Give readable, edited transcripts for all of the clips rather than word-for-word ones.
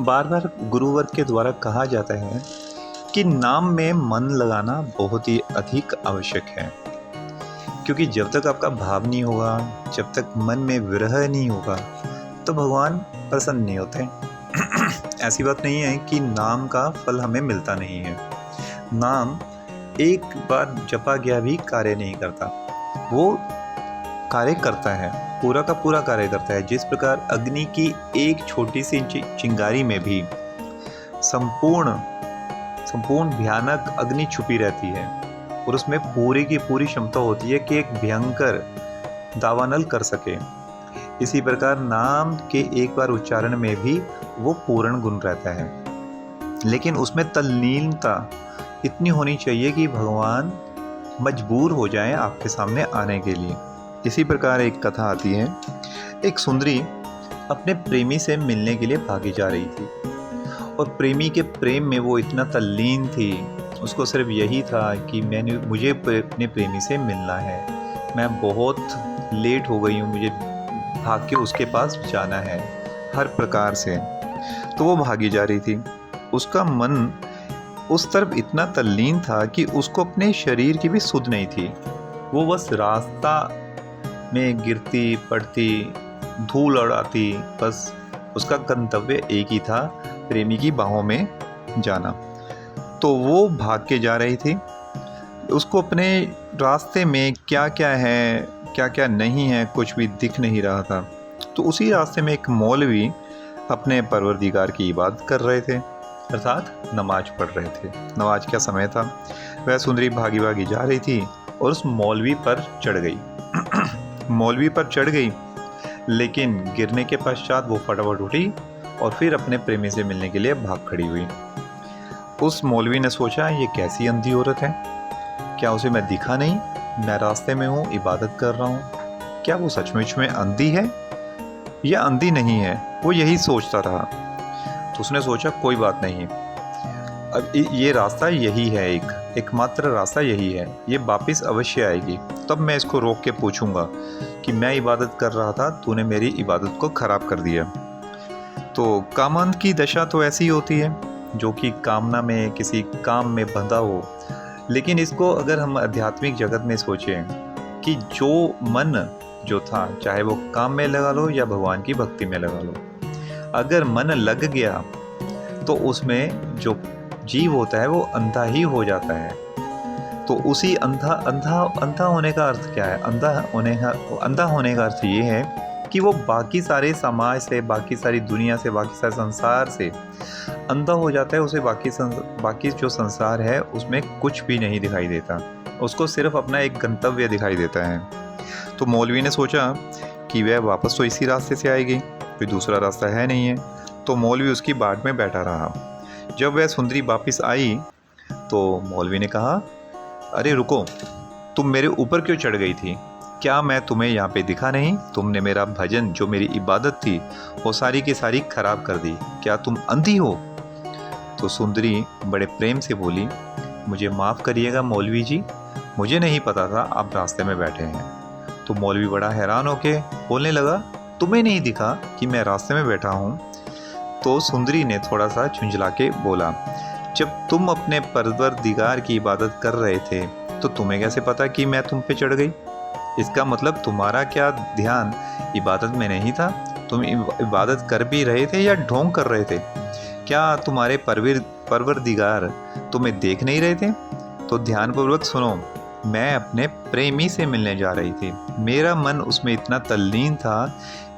बार बार गुरुवर के द्वारा कहा जाता है कि नाम में मन लगाना बहुत ही अधिक आवश्यक है, क्योंकि जब तक आपका भाव नहीं होगा, जब तक मन में विरह नहीं होगा, तो भगवान प्रसन्न नहीं होते। ऐसी बात नहीं है कि नाम का फल हमें मिलता नहीं है। नाम एक बार जपा गया भी कार्य नहीं करता, वो कार्य करता है, पूरा का पूरा कार्य करता है। जिस प्रकार अग्नि की एक छोटी सी चिंगारी में भी संपूर्ण भयानक अग्नि छुपी रहती है और उसमें पूरी की पूरी क्षमता होती है कि एक भयंकर दावानल कर सके। इसी प्रकार नाम के एक बार उच्चारण में भी वो पूर्ण गुण रहता है, लेकिन उसमें तल्लीनता इतनी होनी चाहिए कि भगवान मजबूर हो जाएं आपके सामने आने के लिए। इसी प्रकार एक कथा आती है, एक सुंदरी अपने प्रेमी से मिलने के लिए भागी जा रही थी और प्रेमी के प्रेम में वो इतना तल्लीन थी, उसको सिर्फ यही था कि मुझे अपने प्रेमी से मिलना है, मैं बहुत लेट हो गई हूँ, मुझे भाग के उसके पास जाना है हर प्रकार से। तो वो भागी जा रही थी, उसका मन उस तरफ इतना तल्लीन था कि उसको अपने शरीर की भी सुध नहीं थी। वो बस रास्ता में गिरती पड़ती, धूल उड़ाती, बस उसका गंतव्य एक ही था, प्रेमी की बाहों में जाना। तो वो भाग के जा रही थी, उसको अपने रास्ते में क्या क्या है क्या क्या नहीं है कुछ भी दिख नहीं रहा था। तो उसी रास्ते में एक मौलवी अपने परवरदिगार की इबादत कर रहे थे, अर्थात नमाज पढ़ रहे थे। नमाज का समय था। वह सुंदरी भागी भागी जा रही थी और उस मौलवी पर चढ़ गई। मौलवी पर चढ़ गई, लेकिन गिरने के पश्चात वो फटाफट उठी और फिर अपने प्रेमी से मिलने के लिए भाग खड़ी हुई। उस मौलवी ने सोचा, ये कैसी अंधी औरत है, क्या उसे मैं दिखा नहीं, मैं रास्ते में हूँ, इबादत कर रहा हूँ, क्या वो सचमुच में अंधी है या अंधी नहीं है। वो यही सोचता रहा। तो उसने सोचा कोई बात नहीं, अब ये रास्ता यही है, एकमात्र रास्ता यही है, ये वापस अवश्य आएगी, तब मैं इसको रोक के पूछूंगा कि मैं इबादत कर रहा था, तूने मेरी इबादत को ख़राब कर दिया। तो कामांध की दशा तो ऐसी होती है, जो कि कामना में किसी काम में बंधा हो। लेकिन इसको अगर हम आध्यात्मिक जगत में सोचें कि जो मन जो था, चाहे वो काम में लगा लो या भगवान की भक्ति में लगा लो, अगर मन लग गया तो उसमें जो जीव होता है वो अंधा ही हो जाता है। तो उसी अंधा होने का अर्थ क्या है? अंधा होने का अर्थ ये है कि वो बाकी सारे समाज से, बाकी सारी दुनिया से, बाकी सारे संसार से अंधा हो जाता है। उसे बाकी जो संसार है उसमें कुछ भी नहीं दिखाई देता, उसको सिर्फ अपना एक गंतव्य दिखाई देता है। तो मौलवी ने सोचा कि वह वापस तो इसी रास्ते से आएगी, कोई दूसरा रास्ता है नहीं है। तो मौलवी उसकी बाट में बैठा रहा। जब वह सुंदरी वापस आई तो मौलवी ने कहा, अरे रुको, तुम मेरे ऊपर क्यों चढ़ गई थी? क्या मैं तुम्हें यहाँ पे दिखा नहीं? तुमने मेरा भजन, जो मेरी इबादत थी, वो सारी की सारी खराब कर दी। क्या तुम अंधी हो? तो सुंदरी बड़े प्रेम से बोली, मुझे माफ़ करिएगा मौलवी जी, मुझे नहीं पता था आप रास्ते में बैठे हैं। तो मौलवी बड़ा हैरान होके बोलने लगा, तुम्हें नहीं दिखा कि मैं रास्ते में बैठा हूँ? तो सुंदरी ने थोड़ा सा झुंझला के बोला, जब तुम अपने परवरदिगार की इबादत कर रहे थे तो तुम्हें कैसे पता कि मैं तुम पे चढ़ गई? इसका मतलब तुम्हारा क्या ध्यान इबादत में नहीं था? तुम इबादत कर भी रहे थे या ढोंग कर रहे थे? क्या तुम्हारे परवरदिगार तुम्हें देख नहीं रहे थे? तो ध्यानपूर्वक सुनो, मैं अपने प्रेमी से मिलने जा रही थी। मेरा मन उसमें इतना तल्लीन था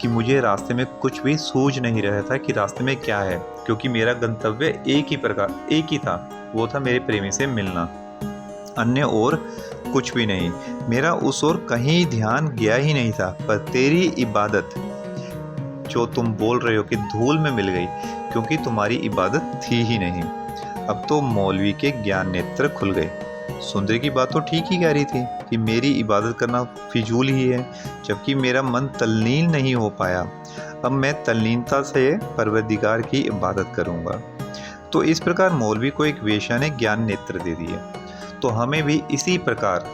कि मुझे रास्ते में कुछ भी सूझ नहीं रहा था कि रास्ते में क्या है, क्योंकि मेरा गंतव्य एक ही था, वो था मेरे प्रेमी से मिलना, अन्य और कुछ भी नहीं। मेरा उस ओर कहीं ध्यान गया ही नहीं था। पर तेरी इबादत, जो तुम बोल रहे हो कि धूल में मिल गई, क्योंकि तुम्हारी इबादत थी ही नहीं। अब तो मौलवी के ज्ञान नेत्र खुल गए। सुंदरी की बात तो ठीक ही कह रही थी कि मेरी इबादत करना फिजूल ही है, जबकि मेरा मन तल्लीन नहीं हो पाया। अब मैं तल्लीनता से परवरदिगार की इबादत करूँगा। तो इस प्रकार मौलवी को एक वेश्या ने ज्ञान नेत्र दे दिए। तो हमें भी इसी प्रकार,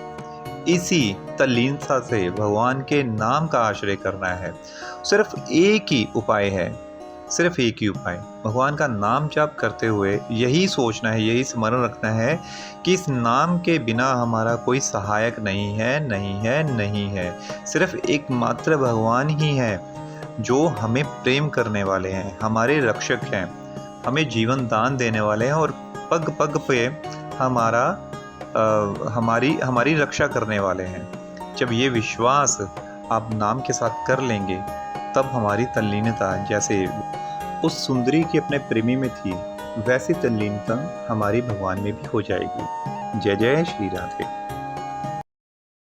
इसी तल्लीनता से भगवान के नाम का आश्रय करना है। सिर्फ एक ही उपाय है, सिर्फ एक ही उपाय, भगवान का नाम जाप करते हुए यही सोचना है, यही स्मरण रखना है कि इस नाम के बिना हमारा कोई सहायक नहीं है, नहीं है, नहीं है। सिर्फ एकमात्र भगवान ही है जो हमें प्रेम करने वाले हैं, हमारे रक्षक हैं, हमें जीवन दान देने वाले हैं और पग पग पे हमारा हमारी हमारी रक्षा करने वाले हैं। जब ये विश्वास आप नाम के साथ कर लेंगे, तब हमारी तल्लीनता जैसे उस सुंदरी की अपने प्रेमी में थी, वैसी तल्लीनता हमारी भगवान में भी हो जाएगी। जय जय श्री राधे।